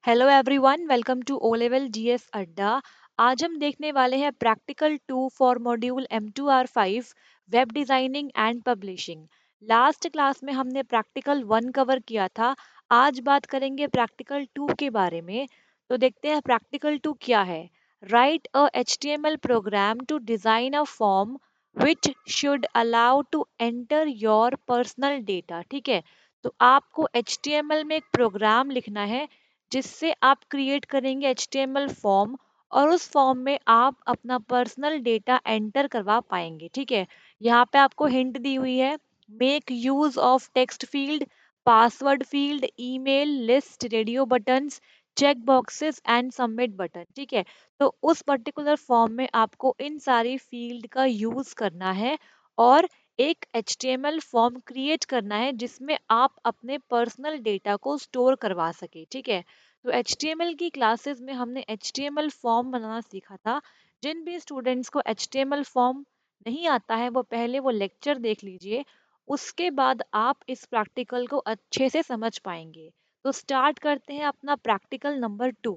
Hello everyone, welcome to O level GS Adda. आज हम देखने वाले हैं practical 2 for module M2R5 web designing and publishing. Last class में हमने प्रैक्टिकल 1 कवर किया था। आज बात करेंगे प्रैक्टिकल 2 के बारे में। तो देखते हैं प्रैक्टिकल 2 क्या है। Write a HTML program to design a form which should allow to enter your personal data. ठीक है, तो आपको HTML में एक प्रोग्राम लिखना है जिससे आप क्रिएट करेंगे HTML फॉर्म और उस फॉर्म में आप अपना पर्सनल डेटा एंटर करवा पाएंगे। ठीक है, यहाँ पे आपको हिंट दी हुई है। Make use of text field, password field, email list, radio buttons, check boxes and submit button. ठीक है, तो उस पर्टिकुलर फॉर्म में आपको इन सारी फील्ड का यूज करना है और एक HTML फॉर्म क्रिएट करना है जिसमें आप अपने पर्सनल डेटा को स्टोर करवा सके। ठीक है, तो HTML की क्लासेस में हमने HTML फॉर्म बनाना सीखा था। जिन भी स्टूडेंट्स को HTML फॉर्म नहीं आता है वो पहले वो लेक्चर देख लीजिए, उसके बाद आप इस प्रैक्टिकल को अच्छे से समझ पाएंगे। तो स्टार्ट करते हैं अपना प्रैक्टिकल नंबर 2।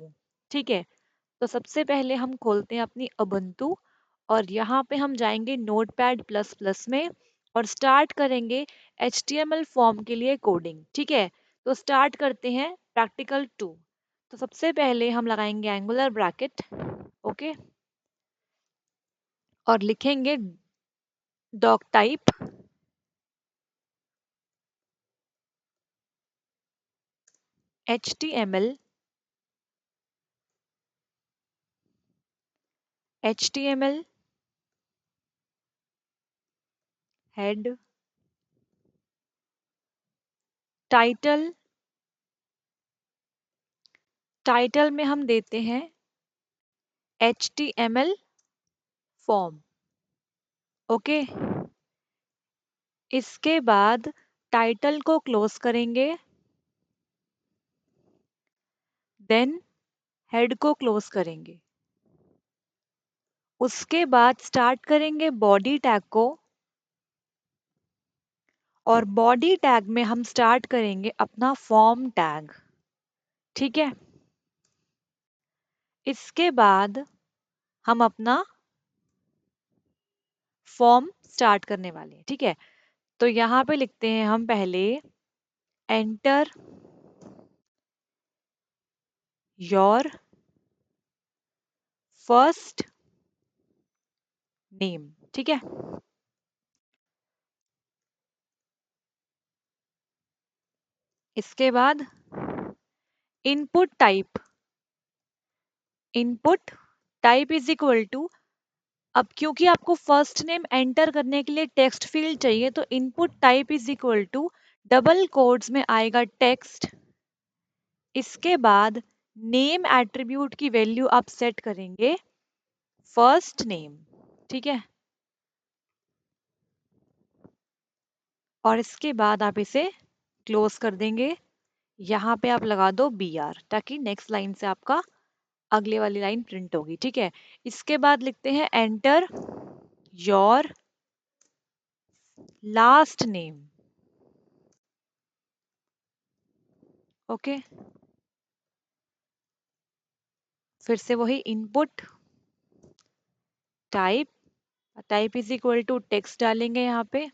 ठीक है, तो सबसे पहले हम खोलते हैं अपनी उबुंटू और यहाँ पे हम जाएंगे नोटपैड प्लस प्लस में और स्टार्ट करेंगे HTML फॉर्म के लिए कोडिंग। ठीक है, तो स्टार्ट करते हैं प्रैक्टिकल 2। तो सबसे पहले हम लगाएंगे एंगुलर ब्रैकेट, ओके, और लिखेंगे doc type HTML HTML head title. Title में हम देते हैं HTML फॉर्म, ओके। इसके बाद टाइटल को क्लोज करेंगे, देन हेड को क्लोज करेंगे। उसके बाद स्टार्ट करेंगे बॉडी टैग को और बॉडी टैग में हम स्टार्ट करेंगे अपना फॉर्म टैग। ठीक है, इसके बाद हम अपना फॉर्म स्टार्ट करने वाले हैं। ठीक है, तो यहाँ पे लिखते हैं हम पहले एंटर योर फर्स्ट नेम। ठीक है, इसके बाद input type, input type is equal to, अब क्योंकि आपको फर्स्ट नेम एंटर करने के लिए टेक्स्ट फील्ड चाहिए तो input type is equal to double quotes में आएगा टेक्स्ट। इसके बाद नेम एट्रीब्यूट की वैल्यू आप सेट करेंगे फर्स्ट नेम। ठीक है, और इसके बाद आप इसे क्लोज कर देंगे। यहाँ पे आप लगा दो BR ताकि नेक्स्ट लाइन से आपका अगले वाली लाइन प्रिंट होगी। ठीक है, इसके बाद लिखते हैं enter your last name, okay. फिर से वही input type, type is equal to text डालेंगे यहाँ पे,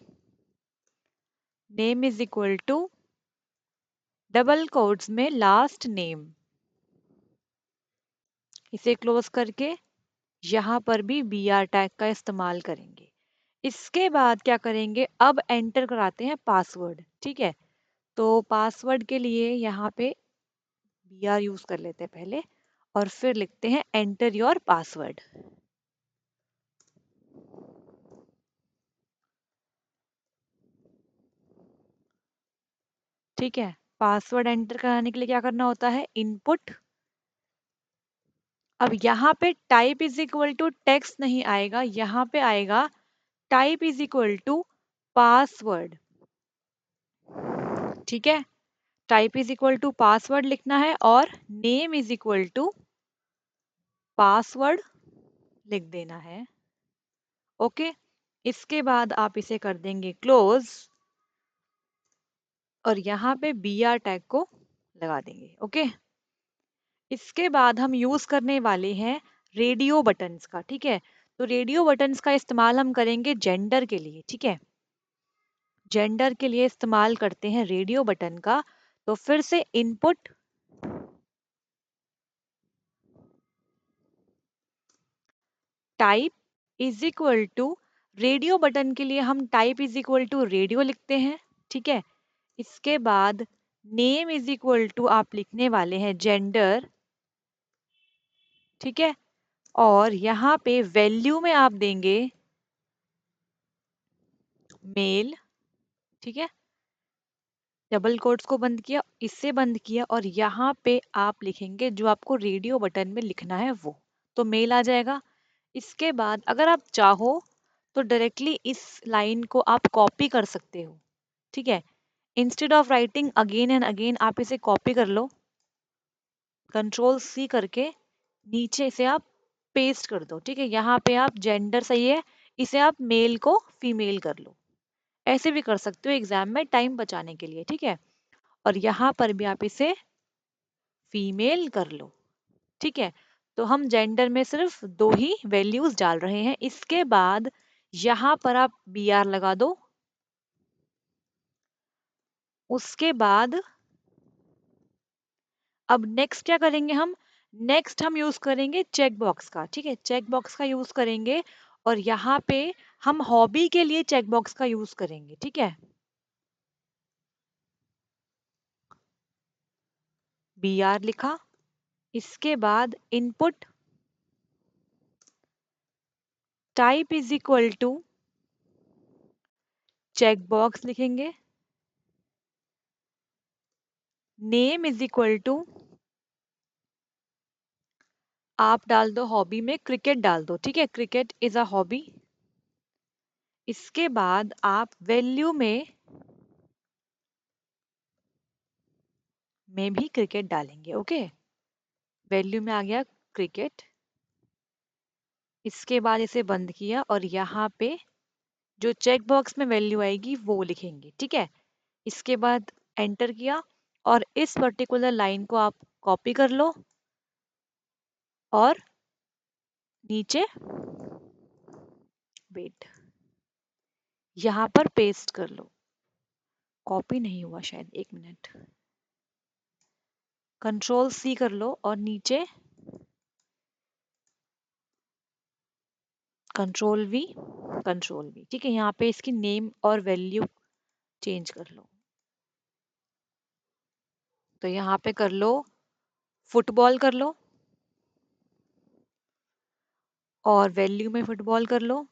name is equal to double quotes में लास्ट नेम। इसे क्लोज करके यहाँ पर भी BR टैग का इस्तेमाल करेंगे। इसके बाद क्या करेंगे, अब एंटर कराते हैं पासवर्ड। ठीक है, तो पासवर्ड के लिए यहाँ पे BR यूज कर लेते हैं पहले और फिर लिखते हैं एंटर योर पासवर्ड। ठीक है, पासवर्ड एंटर कराने के लिए क्या करना होता है, इनपुट। अब यहाँ पे type is equal to text नहीं आएगा, यहाँ पे आएगा type is equal to password. ठीक है, type is equal to password लिखना है और name is equal to password लिख देना है, ओके। इसके बाद आप इसे कर देंगे क्लोज और यहाँ पे BR टैग को लगा देंगे, ओके। इसके बाद हम यूज करने वाले हैं रेडियो बटन्स का, ठीक है। तो रेडियो बटन्स का इस्तेमाल हम करेंगे जेंडर के लिए, ठीक है। जेंडर के लिए इस्तेमाल करते हैं रेडियो बटन का। तो फिर से input type is equal to, radio button के लिए हम type is equal to radio लिखते हैं, ठीक है। इसके बाद नेम इज इक्वल टू आप लिखने वाले हैं जेंडर, ठीक है। और यहाँ पे वैल्यू में आप देंगे मेल, ठीक है। डबल कोट्स को बंद किया, इससे बंद किया, और यहाँ पे आप लिखेंगे जो आपको रेडियो बटन में लिखना है वो, तो मेल आ जाएगा। इसके बाद अगर आप चाहो तो डायरेक्टली इस लाइन को आप कॉपी कर सकते हो, ठीक है। Instead of writing again and again आप इसे कॉपी कर लो, कंट्रोल सी करके नीचे से आप पेस्ट कर दो, ठीक है। यहाँ पे आप जेंडर सही है, इसे आप मेल को फीमेल कर लो, ऐसे भी कर सकते हो एग्जाम में टाइम बचाने के लिए, ठीक है। और यहाँ पर भी आप इसे फीमेल कर लो, ठीक है। तो हम जेंडर में सिर्फ दो ही वैल्यूज डाल रहे हैं। इसके बाद यहाँ पर आप बी आर लगा दो। उसके बाद अब नेक्स्ट क्या करेंगे हम, नेक्स्ट हम यूज करेंगे चेक बॉक्स का, ठीक है। चेक बॉक्स का यूज करेंगे और यहाँ पे हम हॉबी के लिए चेक बॉक्स का यूज करेंगे, ठीक है। बी आर लिखा। इसके बाद input type is equal to check box लिखेंगे, नेम इज इक्वल टू आप डाल दो हॉबी में क्रिकेट डाल दो, ठीक है। Cricket is a hobby. इसके बाद आप वैल्यू में भी क्रिकेट डालेंगे, ओके। वैल्यू में आ गया क्रिकेट। इसके बाद इसे बंद किया और यहाँ पे जो चेक बॉक्स में वैल्यू आएगी वो लिखेंगे, ठीक है। इसके बाद एंटर किया और इस पर्टिकुलर लाइन को आप कॉपी कर लो और नीचे वेट यहाँ पर पेस्ट कर लो। कॉपी नहीं हुआ शायद, एक मिनट, कंट्रोल सी कर लो और नीचे कंट्रोल वी, ठीक है। यहाँ पे इसकी नेम और वैल्यू चेंज कर लो। तो यहाँ पे कर लो फुटबॉल कर लो और वैल्यू में फुटबॉल कर लो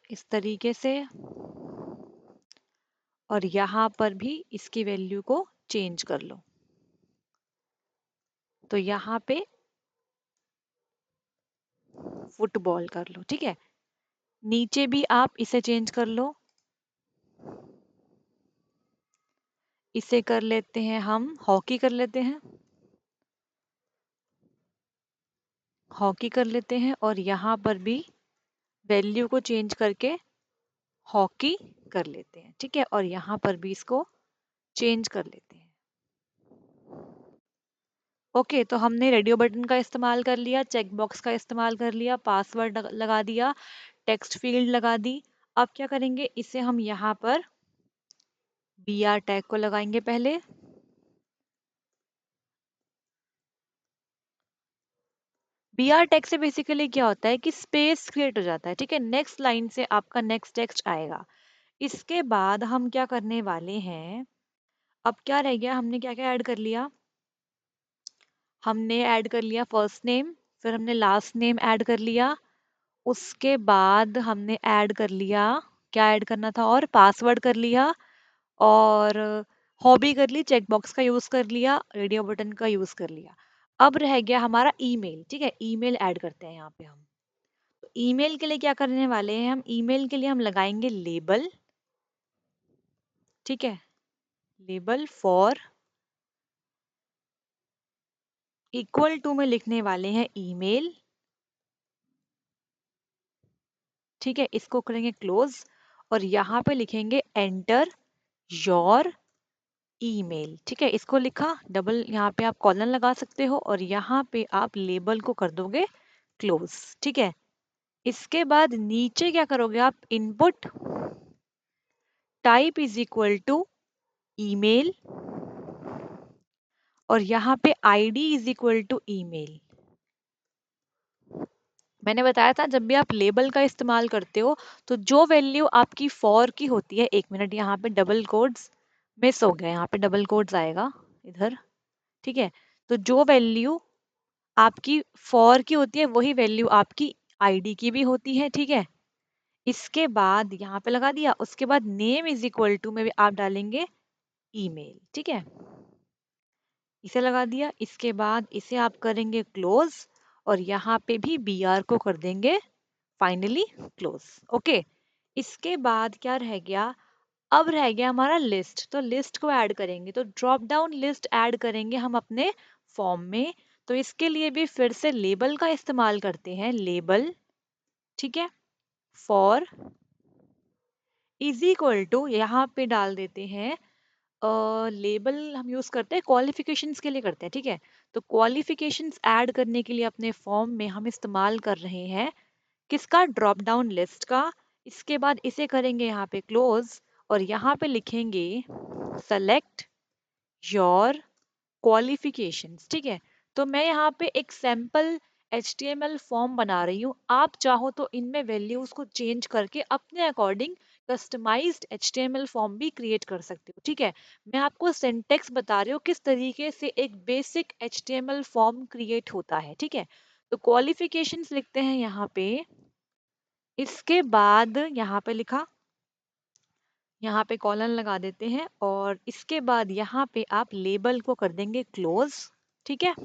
इस तरीके से, और यहाँ पर भी इसकी वैल्यू को चेंज कर लो। तो यहाँ पे फुटबॉल कर लो, ठीक है। नीचे भी आप इसे चेंज कर लो। इसे कर लेते हैं हम हॉकी कर लेते हैं, हॉकी कर लेते हैं, और यहाँ पर भी वैल्यू को चेंज करके हॉकी कर लेते हैं, ठीक है। और यहाँ पर भी इसको चेंज कर लेते हैं। ओके, तो हमने रेडियो बटन का इस्तेमाल कर लिया, चेक बॉक्स का इस्तेमाल कर लिया, पासवर्ड लगा दिया, टेक्स्ट फील्ड लगा दी। अब क्या करेंगे, इसे हम यहाँ पर बी आर टैग को लगाएंगे पहले। बी आर टैग से बेसिकली क्या होता है कि स्पेस क्रिएट हो जाता है, ठीक है। नेक्स्ट लाइन से आपका नेक्स्ट टेक्स्ट आएगा। इसके बाद हम क्या करने वाले हैं, अब क्या रह गया, हमने क्या क्या ऐड कर लिया, हमने ऐड कर लिया फर्स्ट नेम, फिर हमने लास्ट नेम ऐड कर लिया। उसके बाद हमने ऐड कर लिया, क्या ऐड करना था, और पासवर्ड कर लिया, और हॉबी कर ली, चेक बॉक्स का यूज कर लिया, रेडियो बटन का यूज कर लिया। अब रह गया हमारा ईमेल, ठीक है। ईमेल ऐड करते हैं यहाँ पे हम। तो ईमेल के लिए क्या करने वाले हैं हम, ईमेल के लिए हम लगाएंगे लेबल, ठीक है। लेबल फॉर इक्वल टू में लिखने वाले हैं ईमेल, ठीक है। इसको करेंगे क्लोज और यहाँ पे लिखेंगे एंटर योर ईमेल। ठीक है, इसको लिखा, डबल यहाँ पे आप कॉलन लगा सकते हो और यहाँ पे आप लेबल को कर दोगे क्लोज। ठीक है, इसके बाद नीचे क्या करोगे आप, input type is equal to email और यहाँ पे ID is equal to email. मैंने बताया था जब भी आप लेबल का इस्तेमाल करते हो तो जो वैल्यू आपकी फॉर की होती है, एक मिनट, यहाँ पे डबल कोड्स मिस हो गया, यहाँ पे डबल कोड्स आएगा इधर। ठीक है, तो जो वैल्यू आपकी फॉर की होती है वही वैल्यू आपकी आईडी की भी होती है। ठीक है, इसके बाद यहाँ पे लगा दिया, उसके बाद नेम इज इक्वल टू में भी आप डालेंगे ईमेल। ठीक है, इसे लगा दिया, इसके बाद इसे आप करेंगे क्लोज और यहाँ पे भी बी आर को कर देंगे फाइनली क्लोज। ओके, इसके बाद क्या रह गया, अब रह गया हमारा लिस्ट। तो लिस्ट को ऐड करेंगे, तो ड्रॉप डाउन लिस्ट ऐड करेंगे हम अपने फॉर्म में। तो इसके लिए भी फिर से लेबल का इस्तेमाल करते हैं, लेबल। ठीक है, फॉर इज इक्वल टू, यहाँ पे डाल देते हैं लेबल हम यूज करते हैं क्वालिफिकेशंस के लिए करते हैं। ठीक है, तो क्वालिफिकेशंस ऐड करने के लिए अपने फॉर्म में हम इस्तेमाल कर रहे हैं किसका, ड्रॉप डाउन लिस्ट का। इसके बाद इसे करेंगे यहाँ पे क्लोज और यहाँ पे लिखेंगे सेलेक्ट योर क्वालिफिकेशंस। ठीक है, तो मैं यहाँ पे एक सैम्पल HTML फॉर्म बना रही हूँ, आप चाहो तो इनमें वैल्यूज को चेंज करके अपने अकॉर्डिंग कस्टमाइज्ड HTML फॉर्म भी क्रिएट कर सकते हो। ठीक है, मैं आपको सिंटेक्स बता रही हूँ किस तरीके से एक बेसिक HTML फॉर्म क्रिएट होता है। ठीक है, तो क्वालिफिकेशंस लिखते हैं यहाँ पे, इसके बाद यहाँ पे लिखा, यहाँ पे कॉलन लगा देते हैं और इसके बाद यहाँ पे आप लेबल को कर देंगे क्लोज। ठीक है,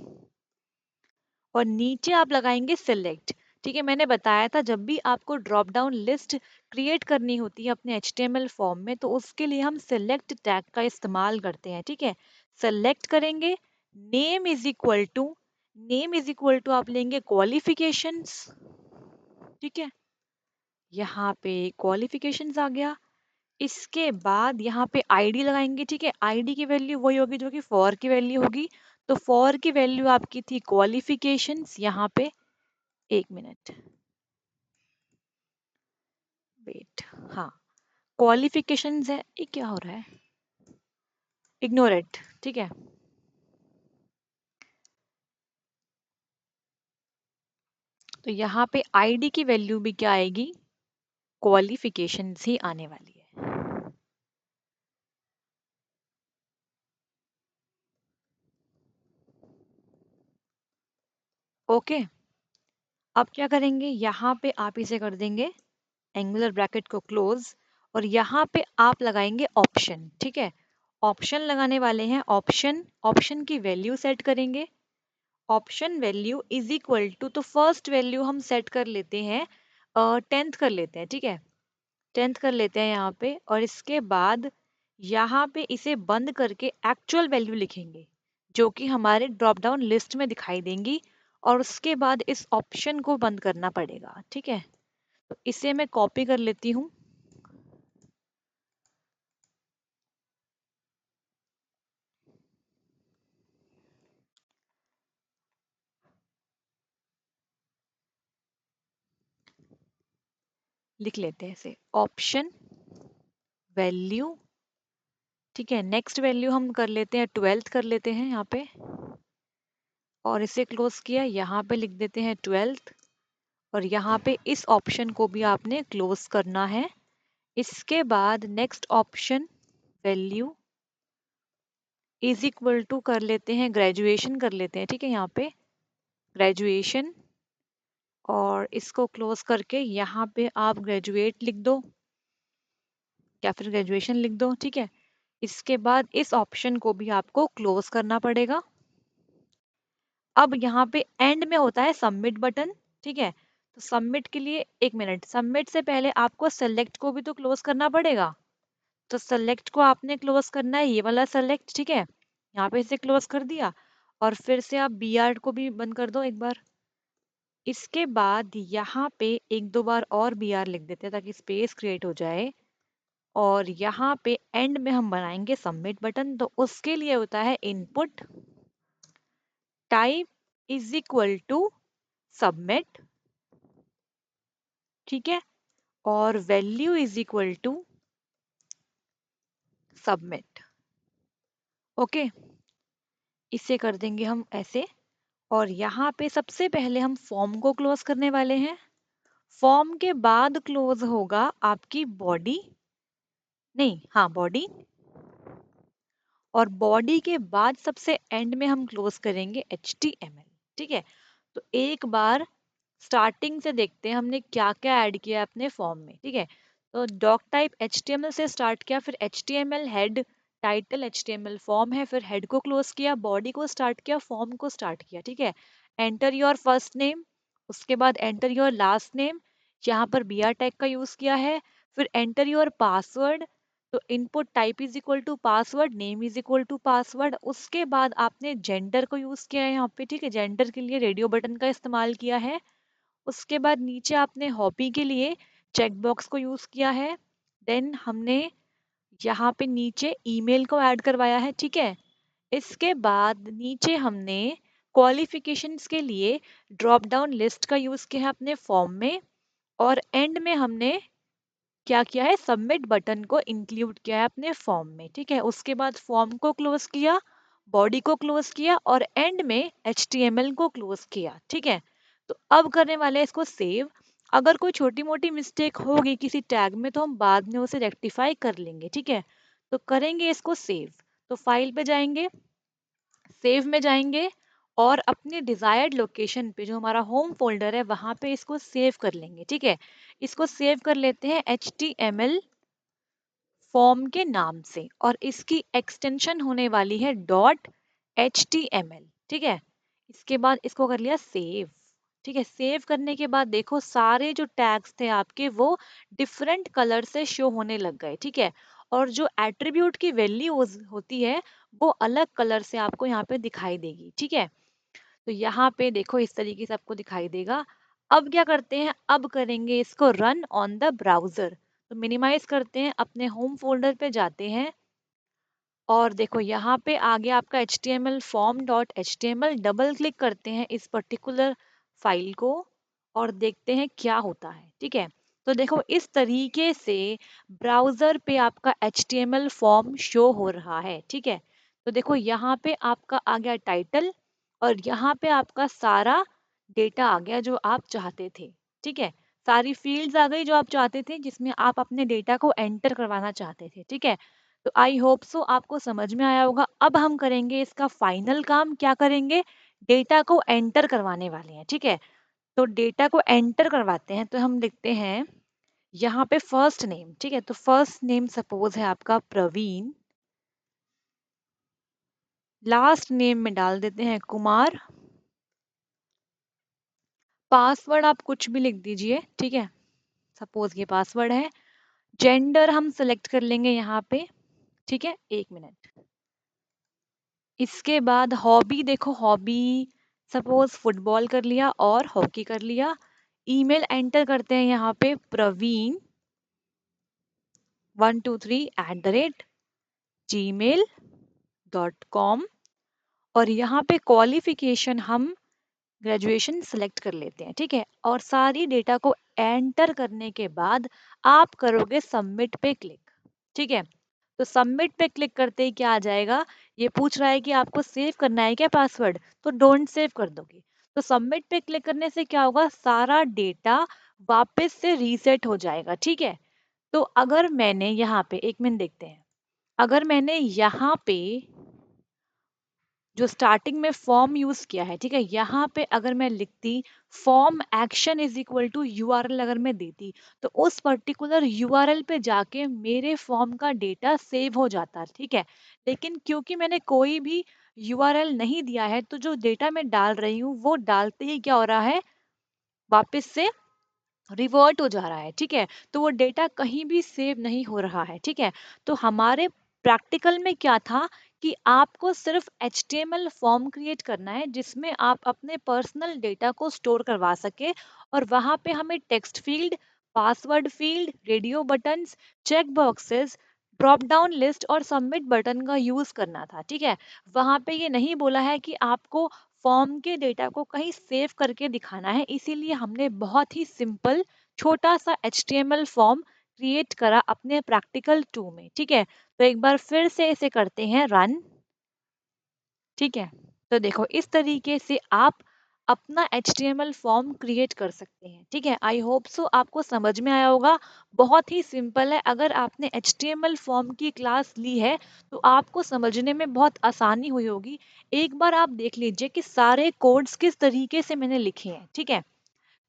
और नीचे आप लगाएंगे सिलेक्ट। ठीक है, मैंने बताया था जब भी आपको ड्रॉप डाउन लिस्ट क्रिएट करनी होती है अपने HTML फॉर्म में तो उसके लिए हम सिलेक्ट टैग का इस्तेमाल करते हैं। ठीक है, सेलेक्ट करेंगे, name is equal to, name is equal to आप लेंगे क्वालिफिकेशंस। ठीक है, यहाँ पे क्वालिफिकेशंस आ गया। इसके बाद यहाँ पे आईडी लगाएंगे। ठीक है, आईडी की वैल्यू वही होगी जो कि फॉर की वैल्यू होगी। तो फॉर की वैल्यू आपकी थी क्वालिफिकेशंस, यहाँ पे, एक मिनट वेट, हाँ क्वालिफिकेशंस है, ये क्या हो रहा है, इग्नोर इट। ठीक है, तो यहाँ पे आईडी की वैल्यू भी क्या आएगी, क्वालिफिकेशंस ही आने वाली है। ओके, अब क्या करेंगे, यहाँ पे आप इसे कर देंगे एंगुलर ब्रैकेट को क्लोज और यहाँ पे आप लगाएंगे ऑप्शन। ठीक है, ऑप्शन लगाने वाले हैं, ऑप्शन, ऑप्शन की वैल्यू सेट करेंगे। Option value is equal to, तो फर्स्ट वैल्यू हम सेट कर लेते हैं 10th कर लेते हैं। ठीक है, 10th कर लेते हैं यहाँ पे और इसके बाद यहाँ पे इसे बंद करके एक्चुअल वैल्यू लिखेंगे जो कि हमारे ड्रॉप डाउन लिस्ट में दिखाई देंगी और उसके बाद इस ऑप्शन को बंद करना पड़ेगा। ठीक है, तो इसे मैं कॉपी कर लेती हूँ, लिख लेते हैं इसे ऑप्शन वैल्यू। ठीक है, नेक्स्ट वैल्यू हम कर लेते हैं 12th कर लेते हैं यहाँ पे और इसे क्लोज किया, यहाँ पे लिख देते हैं 12th और यहाँ पे इस ऑप्शन को भी आपने क्लोज करना है। इसके बाद next option value is equal to कर लेते हैं ग्रेजुएशन कर लेते हैं। ठीक है, यहाँ पे ग्रेजुएशन और इसको क्लोज करके यहाँ पे आप ग्रेजुएट लिख दो या फिर ग्रेजुएशन लिख दो। ठीक है, इसके बाद इस ऑप्शन को भी आपको क्लोज करना पड़ेगा। अब यहाँ पे एंड में होता है सबमिट बटन। ठीक है, तो सबमिट के लिए, एक मिनट, सबमिट से पहले आपको सेलेक्ट को भी तो क्लोज करना पड़ेगा। तो सेलेक्ट को आपने क्लोज करना है, ये वाला सेलेक्ट। ठीक है, यहाँ पे इसे क्लोज कर दिया और फिर से आप बी आर को भी बंद कर दो एक बार। इसके बाद यहाँ पे एक दो बार और बी आर लिख देते हैं ताकि स्पेस क्रिएट हो जाए और यहाँ पे एंड में हम बनाएंगे सबमिट बटन। तो उसके लिए होता है input type is equal to submit, ठीक है, और value is equal to submit. Okay, इसे कर देंगे हम ऐसे। और यहाँ पे सबसे पहले हम फॉर्म को क्लोज करने वाले हैं। फॉर्म के बाद क्लोज होगा आपकी बॉडी, नहीं हाँ बॉडी, और बॉडी के बाद सबसे एंड में हम क्लोज करेंगे HTML, ठीक है। तो एक बार स्टार्टिंग से देखते हैं हमने क्या क्या ऐड किया है अपने फॉर्म में, ठीक है। तो डॉक टाइप HTML से स्टार्ट किया, फिर HTML head, title HTML form है, फिर हेड को क्लोज किया, बॉडी को स्टार्ट किया, फॉर्म को स्टार्ट किया, ठीक है। एंटर योर फर्स्ट नेम, उसके बाद एंटर योर लास्ट नेम, यहाँ पर BR टैग का यूज किया है। फिर एंटर योर पासवर्ड, तो input type is equal to password, name is equal to password. उसके बाद आपने जेंडर को यूज किया है यहाँ पे, ठीक है, जेंडर के लिए रेडियो बटन का इस्तेमाल किया है। उसके बाद नीचे आपने हॉबी के लिए चेक बॉक्स को यूज किया है। देन हमने यहाँ पे नीचे ईमेल को ऐड करवाया है, ठीक है। इसके बाद नीचे हमने क्वालिफिकेशंस के लिए ड्रॉप डाउन लिस्ट का यूज किया है अपने फॉर्म में। और एंड में हमने क्या किया है, सबमिट बटन को इंक्लूड किया है अपने फॉर्म में, ठीक है। उसके बाद फॉर्म को क्लोज किया, बॉडी को क्लोज किया, और एंड में HTML को क्लोज किया, ठीक है। तो अब करने वाले हैं इसको सेव। अगर कोई छोटी मोटी मिस्टेक होगी किसी टैग में तो हम बाद में उसे रेक्टिफाई कर लेंगे, ठीक है। तो करेंगे इसको सेव। तो फाइल पे जाएंगे, सेव में जाएंगे, और अपने डिजायर्ड लोकेशन पे जो हमारा होम फोल्डर है वहां पे इसको सेव कर लेंगे, ठीक है। इसको सेव कर लेते हैं HTML फॉर्म के नाम से, और इसकी एक्सटेंशन होने वाली है .html, ठीक है। इसके बाद इसको कर लिया सेव, ठीक है। सेव करने के बाद देखो सारे जो टैग्स थे आपके वो डिफरेंट कलर से शो होने लग गए, ठीक है। और जो एट्रीब्यूट की वैल्यू होती है वो अलग कलर से आपको यहाँ पे दिखाई देगी, ठीक है। तो यहाँ पे देखो इस तरीके से आपको दिखाई देगा। अब क्या करते हैं, अब करेंगे इसको रन ऑन द ब्राउजर। तो मिनिमाइज करते हैं, अपने होम फोल्डर पे जाते हैं, और देखो यहाँ पे आ गया आपका HTML form dot HTML। Double click करते हैं इस पर्टिकुलर फाइल को और देखते हैं क्या होता है, ठीक है। तो देखो इस तरीके से ब्राउजर पे आपका HTML फॉर्म शो हो रहा है, ठीक है। तो देखो यहाँ पे आपका आ गया टाइटल, और यहाँ पे आपका सारा डेटा आ गया जो आप चाहते थे, ठीक है। सारी फील्ड्स आ गई जो आप चाहते थे, जिसमें आप अपने डेटा को एंटर करवाना चाहते थे, ठीक है। तो आई होप सो आपको समझ में आया होगा। अब हम करेंगे इसका फाइनल काम, क्या करेंगे, डेटा को एंटर करवाने वाले हैं, ठीक है। तो डेटा को एंटर करवाते हैं, तो हम लिखते हैं यहाँ पे फर्स्ट नेम, ठीक है। तो फर्स्ट नेम सपोज है आपका प्रवीण, लास्ट नेम में डाल देते हैं कुमार, पासवर्ड आप कुछ भी लिख दीजिए, ठीक है, सपोज ये पासवर्ड है। जेंडर हम सेलेक्ट कर लेंगे यहाँ पे, ठीक है, एक मिनट। इसके बाद हॉबी, देखो हॉबी सपोज फुटबॉल कर लिया और हॉकी कर लिया। ईमेल एंटर करते हैं यहाँ पे praveen123@gmail.com, और यहाँ पे क्वालिफिकेशन हम ग्रेजुएशन सेलेक्ट कर लेते हैं, ठीक है। और सारी डेटा को एंटर करने के बाद आप करोगे सबमिट पे क्लिक, ठीक है। तो सबमिट पे क्लिक करते ही क्या आ जाएगा, ये पूछ रहा है कि आपको सेव करना है क्या पासवर्ड, तो डोंट सेव कर दोगे। तो सबमिट पे क्लिक करने से क्या होगा, सारा डेटा वापस से रीसेट हो जाएगा, ठीक है। तो अगर मैंने यहाँ पे एक मिनट देखते हैं, अगर मैंने यहाँ पे जो स्टार्टिंग में फॉर्म यूज किया है, ठीक है, यहाँ पे अगर मैं लिखती form action is equal to URL, अगर मैं देती तो उस पर्टिकुलर URL पे जाके मेरे फॉर्म का डेटा सेव हो जाता, ठीक है। लेकिन क्योंकि मैंने कोई भी URL नहीं दिया है, तो जो डेटा मैं डाल रही हूँ वो डालते ही क्या हो रहा है, वापस से रिवर्ट हो जा रहा है, ठीक है। तो वो डेटा कहीं भी सेव नहीं हो रहा है, ठीक है। तो हमारे प्रैक्टिकल में क्या था कि आपको सिर्फ HTML फॉर्म क्रिएट करना है जिसमें आप अपने पर्सनल डेटा को स्टोर करवा सके, और वहां पे हमें text field, password field, radio buttons, check boxes, drop down list और सबमिट बटन का यूज करना था। ठीक है, वहां पे ये नहीं बोला है कि आपको फॉर्म के डेटा को कहीं सेव करके दिखाना है, इसीलिए हमने बहुत ही सिंपल छोटा सा HTML फॉर्म क्रिएट करा अपने प्रैक्टिकल 2 में। ठीक है, तो एक बार फिर से इसे करते हैं रन। ठीक है, तो देखो इस तरीके से आप अपना HTML फॉर्म क्रिएट कर सकते हैं। ठीक है, आई होप सो आपको समझ में आया होगा। बहुत ही सिंपल है, अगर आपने HTML फॉर्म की क्लास ली है तो आपको समझने में बहुत आसानी हुई होगी। एक बार आप देख लीजिए कि सारे कोड्स किस तरीके से मैंने लिखे हैं। ठीक है,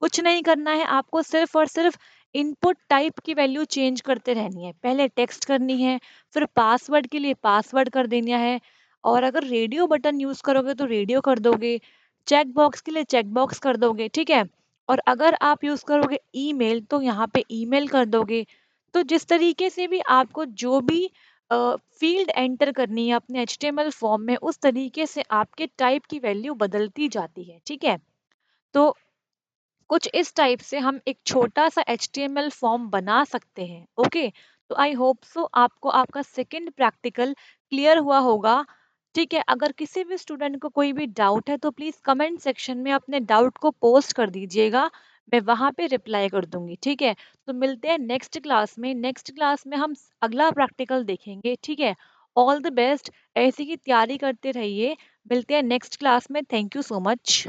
कुछ नहीं करना है, आपको सिर्फ और सिर्फ इनपुट टाइप की वैल्यू चेंज करते रहनी है। पहले टेक्स्ट करनी है, फिर पासवर्ड के लिए पासवर्ड कर देना है, और अगर रेडियो बटन यूज करोगे तो रेडियो कर दोगे, चेक बॉक्स के लिए चेक बॉक्स कर दोगे। ठीक है, और अगर आप यूज करोगे ईमेल तो यहाँ पे ईमेल कर दोगे। तो जिस तरीके से भी आपको जो भी फील्ड एंटर करनी है अपने HTML फॉर्म में, उस तरीके से आपके टाइप की वैल्यू बदलती जाती है। ठीक है, तो कुछ इस टाइप से हम एक छोटा सा HTML फॉर्म बना सकते हैं। ओके, तो आई होप सो आपको आपका सेकंड प्रैक्टिकल क्लियर हुआ होगा। ठीक है, अगर किसी भी स्टूडेंट को कोई भी डाउट है तो प्लीज़ कमेंट सेक्शन में अपने डाउट को पोस्ट कर दीजिएगा, मैं वहाँ पे रिप्लाई कर दूंगी। ठीक है, तो मिलते हैं नेक्स्ट क्लास में। नेक्स्ट क्लास में हम अगला प्रैक्टिकल देखेंगे। ठीक है, ऑल द बेस्ट, ऐसी ही तैयारी करते रहिए। मिलते हैं नेक्स्ट क्लास में। Thank you so much.